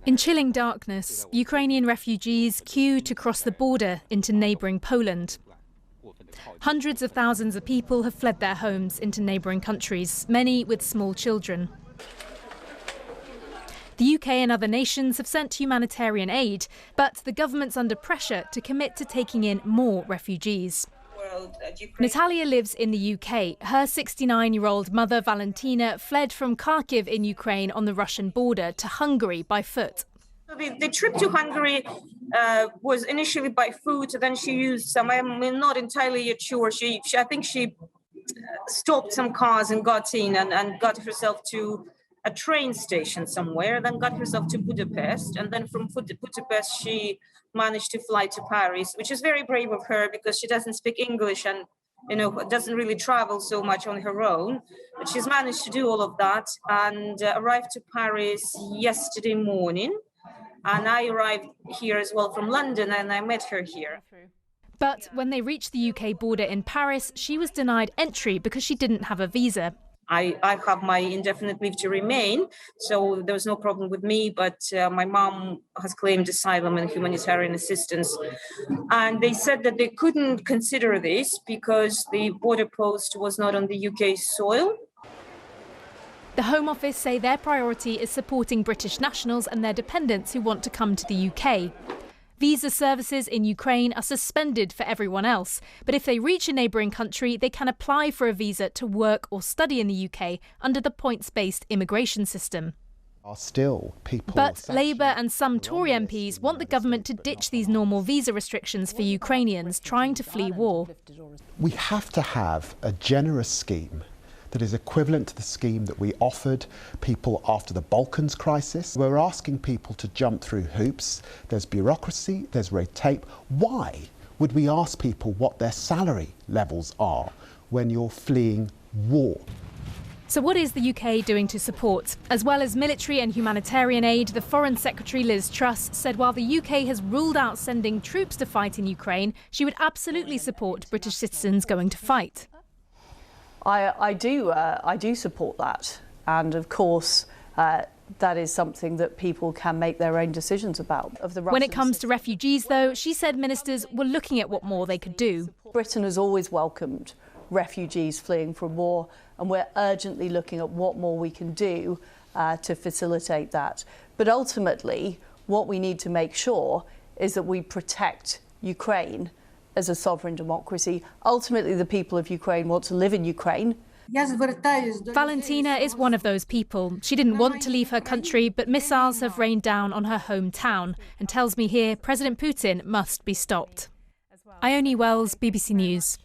In chilling darkness, Ukrainian refugees queue to cross the border into neighbouring Poland. Hundreds of thousands of people have fled their homes into neighbouring countries, many with small children. The UK and other nations have sent humanitarian aid, but the government's under pressure to commit to taking in more refugees. Natalia lives in the UK. Her 69-year-old mother, Valentina, fled from Kharkiv in Ukraine on the Russian border to Hungary by foot. The trip to Hungary was initially by foot, then she used some, I'm not entirely yet sure, I think she stopped some cars and got in and got herself to a train station somewhere, then got herself to Budapest, and then from Budapest she managed to fly to Paris, which is very brave of her because she doesn't speak English and doesn't really travel so much on her own. But she's managed to do all of that and arrived to Paris yesterday morning. And I arrived here as well from London, and I met her here. But when they reached the UK border in Paris, she was denied entry because she didn't have a visa. I have my indefinite leave to remain, so there was no problem with me, but my mom has claimed asylum and humanitarian assistance. And they said that they couldn't consider this because the border post was not on the UK soil. The Home Office say their priority is supporting British nationals and their dependents who want to come to the UK. Visa services in Ukraine are suspended for everyone else, but if they reach a neighbouring country, they can apply for a visa to work or study in the UK under the points-based immigration system. But Labour and some Tory MPs want the government to ditch these normal visa restrictions for Ukrainians trying to flee war. We have to have a generous scheme that is equivalent to the scheme that we offered people after the Balkans crisis. We're asking people to jump through hoops. There's bureaucracy, there's red tape. Why would we ask people what their salary levels are when you're fleeing war? So what is the UK doing to support? As well as military and humanitarian aid, the Foreign Secretary Liz Truss said while the UK has ruled out sending troops to fight in Ukraine, she would absolutely support British citizens going to fight. I do support that, and of course that is something that people can make their own decisions about. When it comes to refugees, though, she said ministers were looking at what more they could do. Britain has always welcomed refugees fleeing from war, and we're urgently looking at what more we can do to facilitate that. But ultimately, what we need to make sure is that we protect Ukraine as a sovereign democracy. Ultimately, the people of Ukraine want to live in Ukraine. Valentina is one of those people. She didn't want to leave her country, but missiles have rained down on her hometown and tells me here President Putin must be stopped. Ione Wells, BBC News.